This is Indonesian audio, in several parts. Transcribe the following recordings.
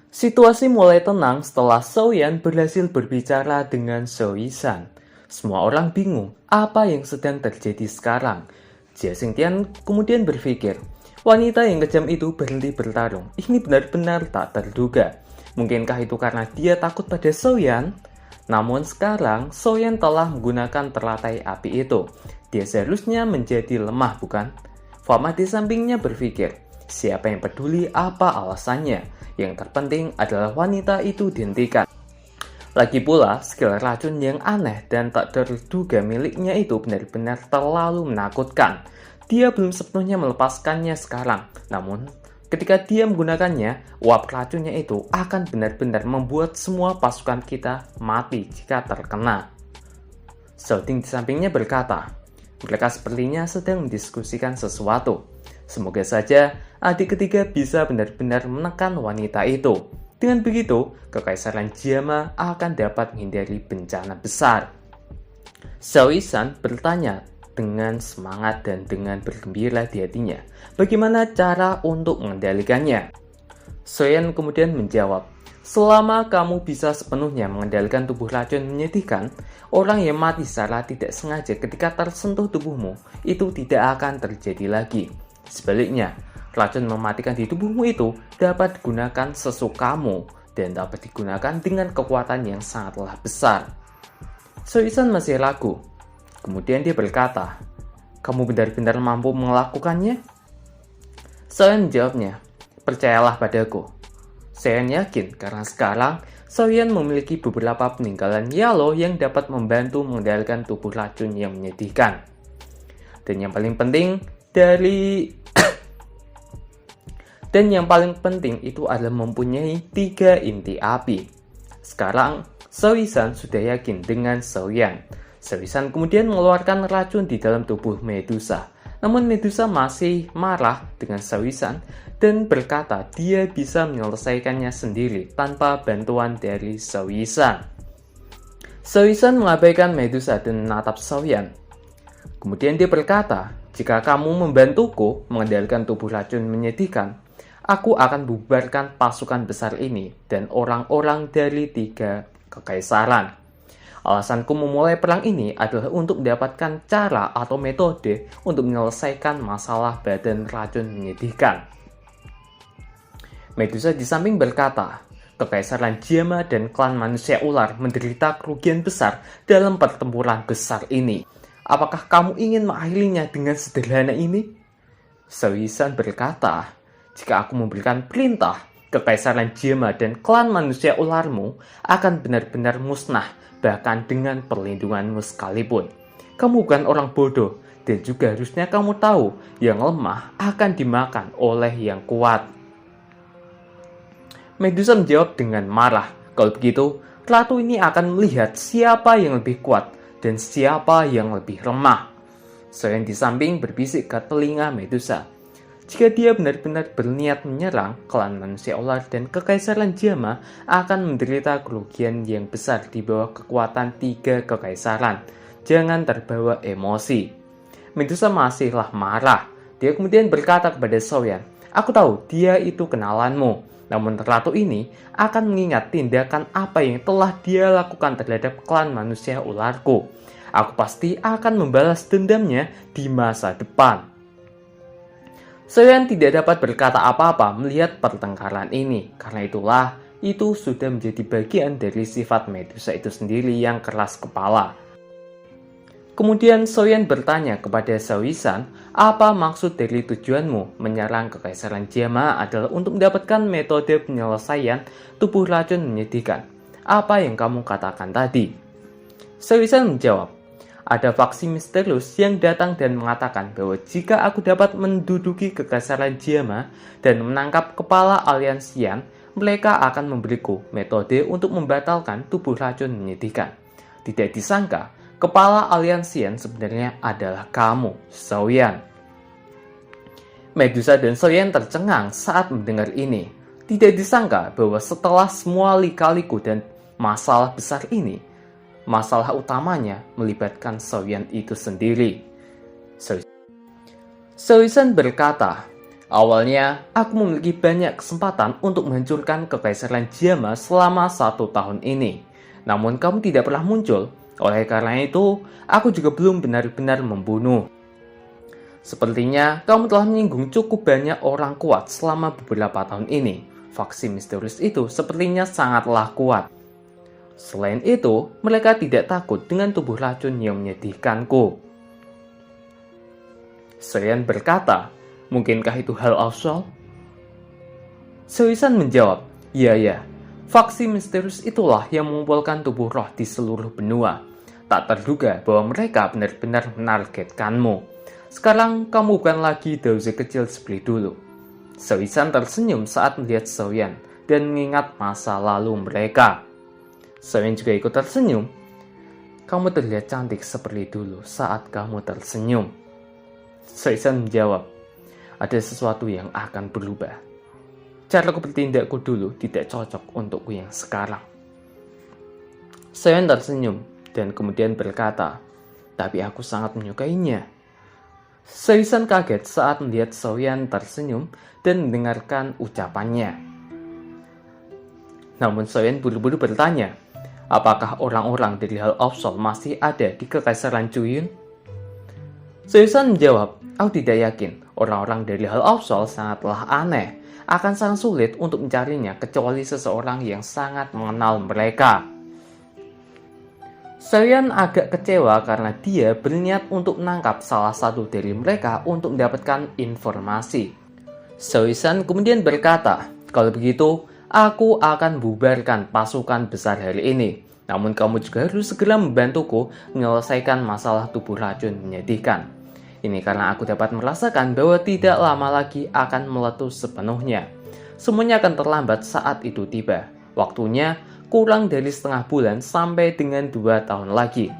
Situasi mulai tenang setelah Souyan berhasil berbicara dengan Soisan. Semua orang bingung apa yang sedang terjadi sekarang. Jia Xingtian kemudian berpikir, wanita yang kejam itu berhenti bertarung. Ini benar-benar tak terduga. Mungkinkah itu karena dia takut pada Souyan? Namun sekarang Souyan telah menggunakan teratai api itu. Dia seharusnya menjadi lemah, bukan? Fama di sampingnya berpikir, siapa yang peduli apa alasannya? Yang terpenting adalah wanita itu dihentikan. Lagi pula, skill racun yang aneh dan tak terduga miliknya itu benar-benar terlalu menakutkan. Dia belum sepenuhnya melepaskannya sekarang. Namun, ketika dia menggunakannya, uap racunnya itu akan benar-benar membuat semua pasukan kita mati jika terkena. Shouting di sampingnya berkata, mereka sepertinya sedang mendiskusikan sesuatu. Semoga saja adik ketiga bisa benar-benar menekan wanita itu. Dengan begitu, Kekaisaran Jiama akan dapat menghindari bencana besar. Soisan bertanya dengan semangat dan dengan bergembira di hatinya, bagaimana cara untuk mengendalikannya? Soyan kemudian menjawab, selama kamu bisa sepenuhnya mengendalikan tubuh racun menyedihkan, orang yang mati secara tidak sengaja ketika tersentuh tubuhmu, itu tidak akan terjadi lagi. Sebaliknya, racun mematikan di tubuhmu itu dapat digunakan sesukamu dan dapat digunakan dengan kekuatan yang sangatlah besar. Soisan masih ragu. Kemudian dia berkata, kamu benar-benar mampu melakukannya? Soyan menjawabnya, percayalah padaku. Saya yakin karena sekarang Soyan memiliki beberapa peninggalan Yalo yang dapat membantu mengendalikan tubuh racun yang menyedihkan. Dan yang paling penting itu adalah mempunyai 3 inti api. Sekarang, Soisan sudah yakin dengan Souyan. Soisan kemudian mengeluarkan racun di dalam tubuh Medusa. Namun Medusa masih marah dengan Soisan dan berkata dia bisa menyelesaikannya sendiri tanpa bantuan dari Soisan. Soisan mengabaikan Medusa dan menatap Souyan. Kemudian dia berkata, jika kamu membantuku mengendalikan tubuh racun menyedihkan, aku akan bubarkan pasukan besar ini dan orang-orang dari 3 kekaisaran. Alasanku memulai perang ini adalah untuk mendapatkan cara atau metode untuk menyelesaikan masalah badan racun menyedihkan. Medusa di samping berkata, Kekaisaran Jiama dan klan manusia ular menderita kerugian besar dalam pertempuran besar ini. Apakah kamu ingin mengakhirinya dengan sederhana ini? Soisan berkata, jika aku memberikan perintah, Kekaisaran Jiama dan klan manusia ularmu akan benar-benar musnah, bahkan dengan perlindunganmu sekalipun. Kamu bukan orang bodoh, dan juga harusnya kamu tahu yang lemah akan dimakan oleh yang kuat. Medusa menjawab dengan marah, kalau begitu, ratu ini akan melihat siapa yang lebih kuat dan siapa yang lebih lemah. Soyan di samping berbisik ke telinga Medusa. Jika dia benar-benar berniat menyerang, klan manusia ular dan Kekaisaran Jiama akan menderita kerugian yang besar di bawah kekuatan 3 kekaisaran. Jangan terbawa emosi. Medusa masihlah marah. Dia kemudian berkata kepada Souyan, aku tahu dia itu kenalanmu. Namun ratu ini akan mengingat tindakan apa yang telah dia lakukan terhadap klan manusia ularku. Aku pasti akan membalas dendamnya di masa depan. Souyan tidak dapat berkata apa-apa melihat pertengkaran ini. Karena itulah, itu sudah menjadi bagian dari sifat Medusa itu sendiri yang keras kepala. Kemudian Souyan bertanya kepada Soisan, apa maksud dari tujuanmu menyerang Kekaisaran Jiama adalah untuk mendapatkan metode penyelesaian tubuh racun menyedihkan. Apa yang kamu katakan tadi? Soisan menjawab, ada faksi misterius yang datang dan mengatakan bahwa jika aku dapat menduduki Kekaisaran Jiama dan menangkap kepala aliansian, mereka akan memberiku metode untuk membatalkan tubuh racun menyedihkan. Tidak disangka, kepala aliansian sebenarnya adalah kamu, Souyan. Medusa dan Souyan tercengang saat mendengar ini. Tidak disangka bahwa setelah semua lika-liku dan masalah besar ini, masalah utamanya melibatkan Souyan itu sendiri. Soisan berkata, Awalnya, aku memiliki banyak kesempatan untuk menghancurkan Kekaisaran Jia-ma selama 1 tahun ini. Namun kamu tidak pernah muncul. Oleh karena itu, aku juga belum benar-benar membunuh. Sepertinya kamu telah menyinggung cukup banyak orang kuat selama beberapa tahun ini. Faksi misterius itu sepertinya sangatlah kuat. Selain itu, mereka tidak takut dengan tubuh racun yang menyedihkanku. Soyan berkata, mungkinkah itu hal asal? Soisan menjawab, ya. Faksi misterius itulah yang mengumpulkan tubuh roh di seluruh benua. Tak terduga bahwa mereka benar-benar menargetkanmu. Sekarang kamu bukan lagi Daoze kecil seperti dulu. Soisan tersenyum saat melihat Soyan dan mengingat masa lalu mereka. Soyan juga ikut tersenyum. Kamu terlihat cantik seperti dulu saat kamu tersenyum. Soisan menjawab, ada sesuatu yang akan berubah. Caraku bertindakku dulu tidak cocok untukku yang sekarang. Soyan tersenyum dan kemudian berkata, tapi aku sangat menyukainya. Soisan kaget saat melihat Soyan tersenyum dan mendengarkan ucapannya. Namun Soyan buru-buru bertanya, apakah orang-orang dari Hall of Soul masih ada di Kekaisaran Jueyun? Soisan menjawab, aku tidak yakin. Orang-orang dari Hall of Soul sangatlah aneh. Akan sangat sulit untuk mencarinya kecuali seseorang yang sangat mengenal mereka. Soyan agak kecewa karena dia berniat untuk menangkap salah satu dari mereka untuk mendapatkan informasi. Soisan kemudian berkata, kalau begitu, aku akan bubarkan pasukan besar hari ini. Namun kamu juga harus segera membantuku menyelesaikan masalah tubuh racun menyedihkan. Ini karena aku dapat merasakan bahwa tidak lama lagi akan meletus sepenuhnya. Semuanya akan terlambat saat itu tiba. Waktunya kurang dari setengah bulan sampai dengan 2 tahun lagi.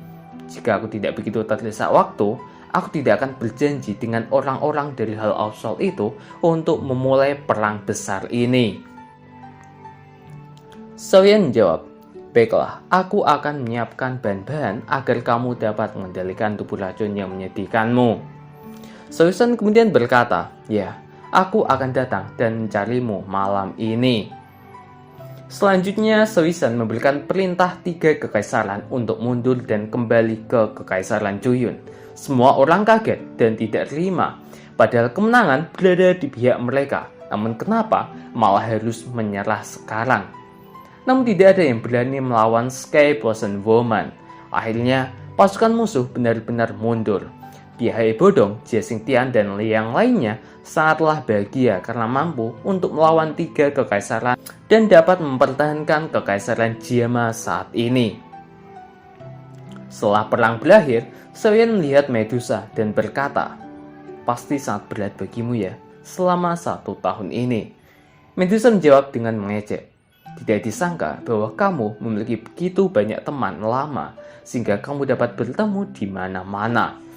Jika aku tidak begitu terdesak waktu, aku tidak akan berjanji dengan orang-orang dari Hall of Soul itu untuk memulai perang besar ini. Soyan menjawab, baiklah, aku akan menyiapkan bahan-bahan agar kamu dapat mengendalikan tubuh racun yang menyedihkanmu. Soisan kemudian berkata, ya, aku akan datang dan mencarimu malam ini. Selanjutnya, Soisan memberikan perintah 3 kekaisaran untuk mundur dan kembali ke Kekaisaran Jueyun. Semua orang kaget dan tidak terima, padahal kemenangan berada di pihak mereka. Namun kenapa malah harus menyerah sekarang? Namun tidak ada yang berani melawan Sky Blossom Woman. Akhirnya, pasukan musuh benar-benar mundur. Pihak Bodong, Jia Xingtian, dan yang lainnya sangatlah bahagia karena mampu untuk melawan 3 kekaisaran dan dapat mempertahankan Kekaisaran Jia-ma saat ini. Setelah perang berakhir, Soyan melihat Medusa dan berkata, pasti sangat berat bagimu ya, selama 1 tahun ini. Medusa menjawab dengan mengejek, tidak disangka bahwa kamu memiliki begitu banyak teman lama sehingga kamu dapat bertemu di mana-mana.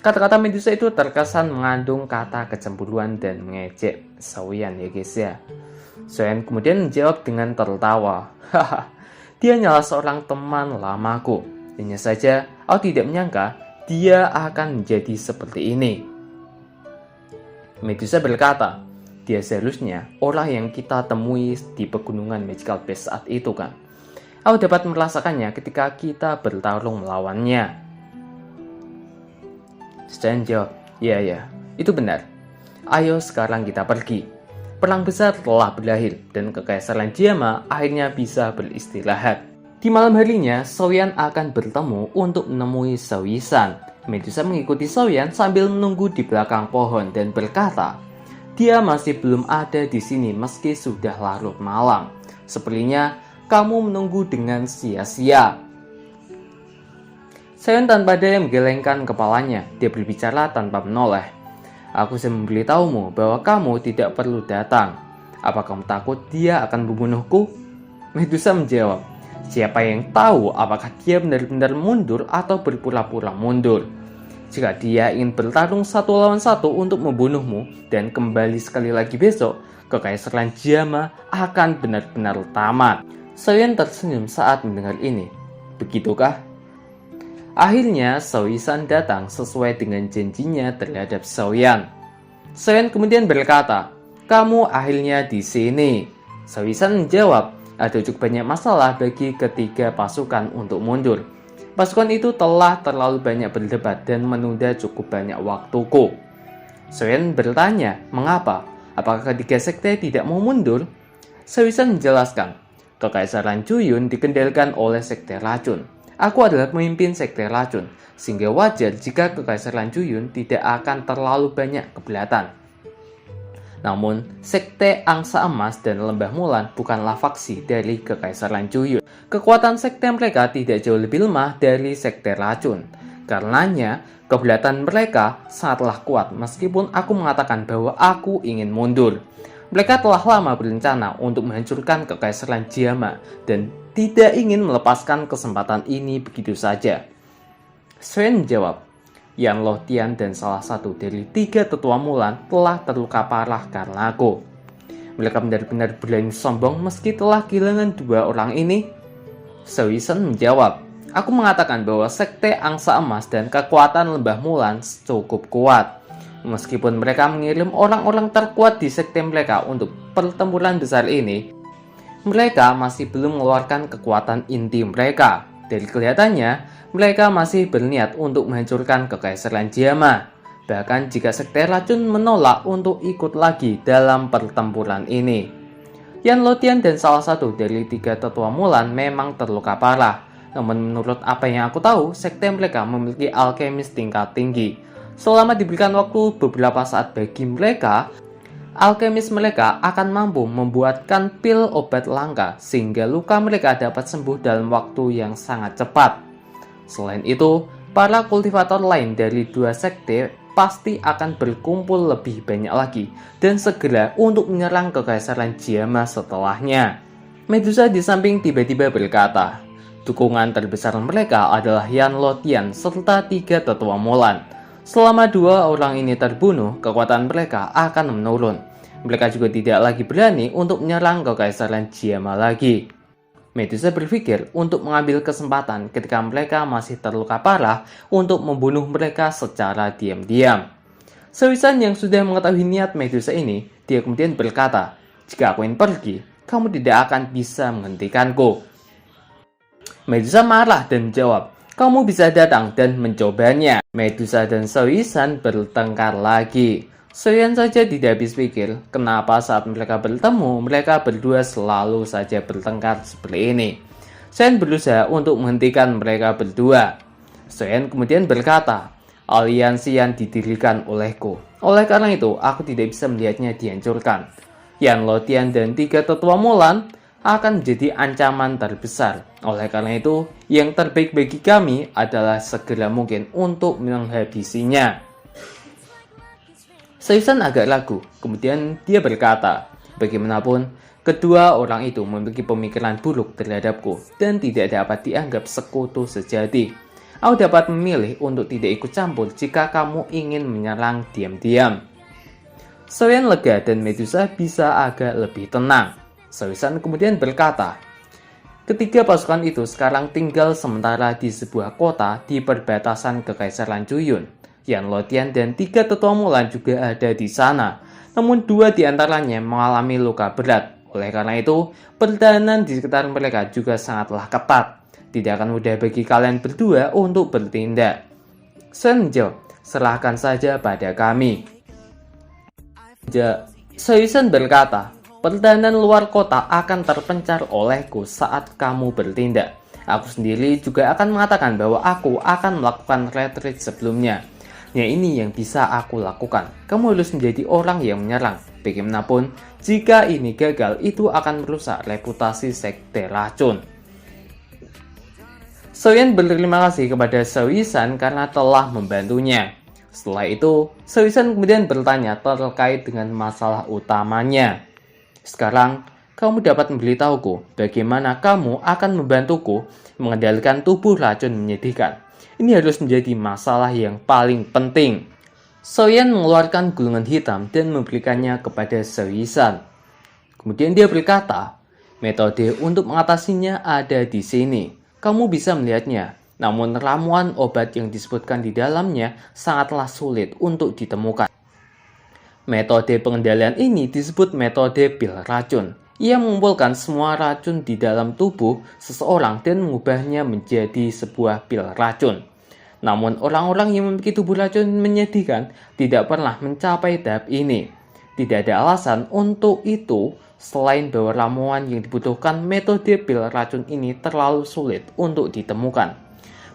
Kata-kata Medusa itu terkesan mengandung kata kecemburuan dan mengejek Soyan ya guys ya. Soyan kemudian menjawab dengan tertawa, haha, dia hanyalah seorang teman lamaku. Hanya saja aku tidak menyangka dia akan menjadi seperti ini. Medusa berkata, dia seharusnya orang yang kita temui di pegunungan Magical Base saat itu kan. Aku dapat merasakannya ketika kita bertarung melawannya. Soyan jawab, ya, itu benar. Ayo sekarang kita pergi. Perang besar telah berakhir dan Kekaisaran Jia-ma akhirnya bisa beristirahat. Di malam harinya, Soyan akan bertemu untuk menemui Soisan. Medusa mengikuti Soyan sambil menunggu di belakang pohon dan berkata, dia masih belum ada di sini meski sudah larut malam. Sepertinya kamu menunggu dengan sia-sia. Soyan tanpa daya menggelengkan kepalanya. Dia berbicara tanpa menoleh. Aku sudah memberitahumu bahwa kamu tidak perlu datang. Apa kamu takut dia akan membunuhku? Medusa menjawab, siapa yang tahu apakah dia benar-benar mundur atau berpura-pura mundur. Jika dia ingin bertarung 1 lawan 1 untuk membunuhmu dan kembali sekali lagi besok, Kekaisaran Jia-ma akan benar-benar tamat. Soyan tersenyum saat mendengar ini. Begitukah? Akhirnya, Soisan datang sesuai dengan janjinya terhadap Soyan. Soyan kemudian berkata, "Kamu akhirnya di sini." Soisan menjawab, "Ada cukup banyak masalah bagi ketiga pasukan untuk mundur. Pasukan itu telah terlalu banyak berdebat dan menunda cukup banyak waktuku." Soyan bertanya, "Mengapa? Apakah ketiga sekte tidak mau mundur?" Soisan menjelaskan, "Kekaisaran Juyun dikendalikan oleh sekte racun. Aku adalah pemimpin sekte racun, sehingga wajar jika Kekaisaran Juyun tidak akan terlalu banyak keberatan." Namun, sekte Angsa Emas dan Lembah Mulan bukanlah faksi dari Kekaisaran Juyun. Kekuatan sekte mereka tidak jauh lebih lemah dari sekte racun. Karenanya, keberatan mereka sangatlah kuat meskipun aku mengatakan bahwa aku ingin mundur. Mereka telah lama berencana untuk menghancurkan Kekaisaran Jiama dan tidak ingin melepaskan kesempatan ini begitu saja. Sven menjawab, "Yan Lotian dan salah satu dari 3 tetua Mulan telah terluka parah karena aku. Mereka benar-benar berani sombong meski telah kehilangan 2 orang ini." Soisan menjawab, "Aku mengatakan bahwa sekte Angsa Emas dan kekuatan Lembah Mulan cukup kuat. Meskipun mereka mengirim orang-orang terkuat di sekte mereka untuk pertempuran besar ini, mereka masih belum mengeluarkan kekuatan inti mereka. Dari kelihatannya, mereka masih berniat untuk menghancurkan Kekaisaran Jiama. Bahkan jika sekte racun menolak untuk ikut lagi dalam pertempuran ini." Yan Lotian dan salah satu dari 3 tetua Mulan memang terluka parah. Namun menurut apa yang aku tahu, sekte mereka memiliki alkemis tingkat tinggi. Selama diberikan waktu beberapa saat bagi mereka, alkemis mereka akan mampu membuatkan pil obat langka sehingga luka mereka dapat sembuh dalam waktu yang sangat cepat. Selain itu, para kultivator lain dari 2 sekte pasti akan berkumpul lebih banyak lagi dan segera untuk menyerang Kekaisaran Jiama setelahnya. Medusa di samping tiba-tiba berkata, "Dukungan terbesar mereka adalah Yan Lotian serta 3 tetua Mulan. Selama 2 orang ini terbunuh, kekuatan mereka akan menurun. Mereka juga tidak lagi berani untuk menyerang Kekaisaran Jiama lagi." Medusa berpikir untuk mengambil kesempatan ketika mereka masih terluka parah untuk membunuh mereka secara diam-diam. Soisan yang sudah mengetahui niat Medusa ini, dia kemudian berkata, "Jika aku ingin pergi, kamu tidak akan bisa menghentikanku." Medusa marah dan jawab, "Kamu bisa datang dan mencobanya." Medusa dan Soisan bertengkar lagi. Soyan saja tidak habis pikir, kenapa saat mereka bertemu, mereka berdua selalu saja bertengkar seperti ini. Soyan berusaha untuk menghentikan mereka berdua. Soyan kemudian berkata, "Aliansi yang didirikan olehku. Oleh karena itu, aku tidak bisa melihatnya dihancurkan. Yan Lotian dan 3 tetua Mulan akan menjadi ancaman terbesar. Oleh karena itu, yang terbaik bagi kami adalah segera mungkin untuk menghabisinya." Soisan agak ragu, kemudian dia berkata, "Bagaimanapun, kedua orang itu memiliki pemikiran buruk terhadapku dan tidak dapat dianggap sekutu sejati. Aku dapat memilih untuk tidak ikut campur jika kamu ingin menyerang diam-diam." Soyan lega dan Medusa bisa agak lebih tenang. Soisan kemudian berkata, "Ketiga pasukan itu sekarang tinggal sementara di sebuah kota di perbatasan Kekaisaran Juyun. Yan Lotian dan 3 tetua Mulan juga ada di sana. Namun 2 di antaranya mengalami luka berat. Oleh karena itu, pertahanan di sekitar mereka juga sangatlah ketat. Tidak akan mudah bagi kalian berdua untuk bertindak." Sven menjawab, "Serahkan saja pada kami." Soisan berkata, "Pertahanan luar kota akan terpencar olehku saat kamu bertindak. Aku sendiri juga akan mengatakan bahwa aku akan melakukan retreat sebelumnya. Ya, ini yang bisa aku lakukan. Kamu harus menjadi orang yang menyerang. Bagaimanapun, jika ini gagal, itu akan merusak reputasi sekte racun." Soyan berterima kasih kepada Soisan karena telah membantunya. Setelah itu, Soisan kemudian bertanya terkait dengan masalah utamanya. "Sekarang, kamu dapat memberitahuku bagaimana kamu akan membantuku mengendalikan tubuh racun menyedihkan. Ini harus menjadi masalah yang paling penting." Soyan mengeluarkan gulungan hitam dan memberikannya kepada Soisan. Kemudian dia berkata, "Metode untuk mengatasinya ada di sini. Kamu bisa melihatnya. Namun ramuan obat yang disebutkan di dalamnya sangatlah sulit untuk ditemukan. Metode pengendalian ini disebut metode pil racun. Ia mengumpulkan semua racun di dalam tubuh seseorang dan mengubahnya menjadi sebuah pil racun. Namun orang-orang yang memiliki tubuh racun menyedihkan tidak pernah mencapai tahap ini. Tidak ada alasan untuk itu selain bahwa ramuan yang dibutuhkan metode pil racun ini terlalu sulit untuk ditemukan.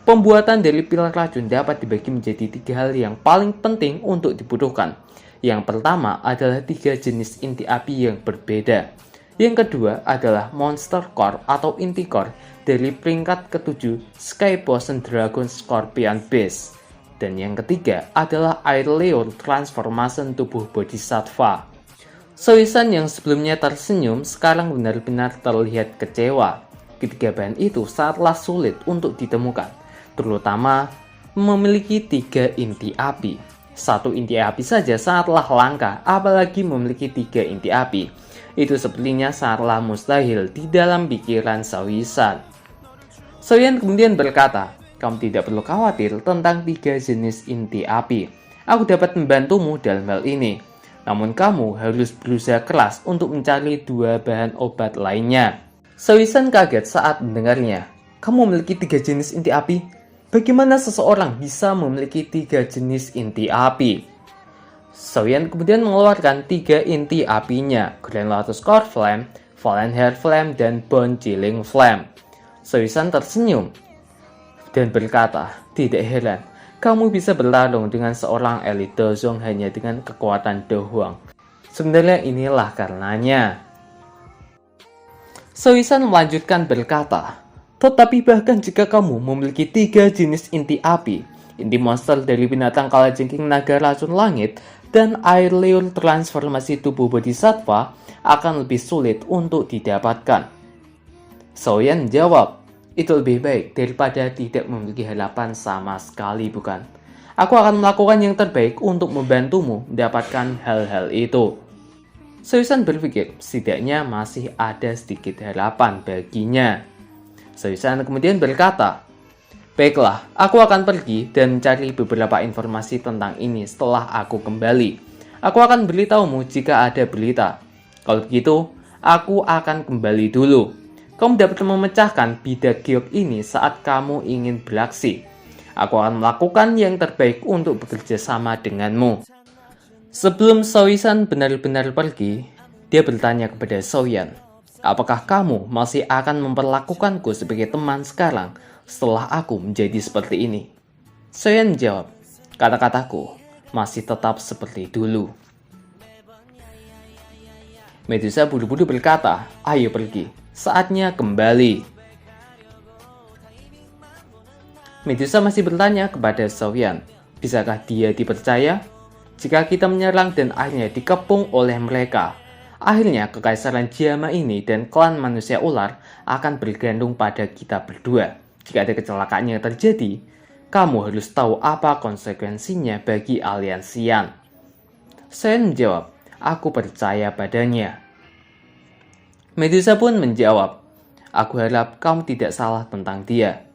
Pembuatan dari pil racun dapat dibagi menjadi 3 hal yang paling penting untuk dibutuhkan. Yang pertama adalah 3 jenis inti api yang berbeda. Yang kedua adalah Monster Core atau inti core dari peringkat ke-7 Sky Potion Dragon Scorpion Base. Dan yang ketiga adalah Air Leon Transformation Tubuh Bodhisattva. Soisan yang sebelumnya tersenyum sekarang benar-benar terlihat kecewa. Ketiga bahan itu sangatlah sulit untuk ditemukan, terutama memiliki 3 inti api. 1 inti api saja sangatlah langka, apalagi memiliki 3 inti api. Itu sepertinya sangatlah mustahil di dalam pikiran Soisan. Soisan kemudian berkata, "Kamu tidak perlu khawatir tentang 3 jenis inti api. Aku dapat membantumu dalam hal ini. Namun kamu harus berusaha keras untuk mencari 2 bahan obat lainnya." Soisan kaget saat mendengarnya. "Kamu memiliki 3 jenis inti api? Bagaimana seseorang bisa memiliki 3 jenis inti api?" Soisan kemudian mengeluarkan 3 inti apinya, Grand Lotus Core Flame, Fallen Hair Flame, dan Bone Chilling Flame. Soisan tersenyum dan berkata, "Tidak heran, kamu bisa bertarung dengan seorang elit Dozong hanya dengan kekuatan doang. Sebenarnya inilah karenanya." Soisan melanjutkan berkata, "Tetapi bahkan jika kamu memiliki 3 jenis inti api, inti monster dari binatang kalajengking naga racun langit, dan air liur transformasi tubuh bodhisattva akan lebih sulit untuk didapatkan." Soisan jawab, "Itu lebih baik daripada tidak memiliki harapan sama sekali, bukan? Aku akan melakukan yang terbaik untuk membantumu mendapatkan hal-hal itu." Soisan berpikir setidaknya masih ada sedikit harapan baginya. Soisan kemudian berkata, "Baiklah, aku akan pergi dan mencari beberapa informasi tentang ini setelah aku kembali. Aku akan beritahumu jika ada berita. Kalau begitu, aku akan kembali dulu. Kamu dapat memecahkan bidak giok ini saat kamu ingin beraksi. Aku akan melakukan yang terbaik untuk bekerja sama denganmu." Sebelum Soisan benar-benar pergi, dia bertanya kepada Soisan, "Apakah kamu masih akan memperlakukanku sebagai teman sekarang setelah aku menjadi seperti ini?" Soisan menjawab, "Kata-kataku masih tetap seperti dulu." Medusa buru-buru berkata, "Ayo pergi, saatnya kembali." Medusa masih bertanya kepada Soisan, "Bisakah dia dipercaya? Jika kita menyerang dan akhirnya dikepung oleh mereka, akhirnya kekaisaran Jama ini dan klan manusia ular akan bergantung pada kita berdua. Jika ada kecelakaan yang terjadi, kamu harus tahu apa konsekuensinya bagi aliansian." Soisan menjawab, "Aku percaya padanya." Medusa pun menjawab, "Aku harap kamu tidak salah tentang dia.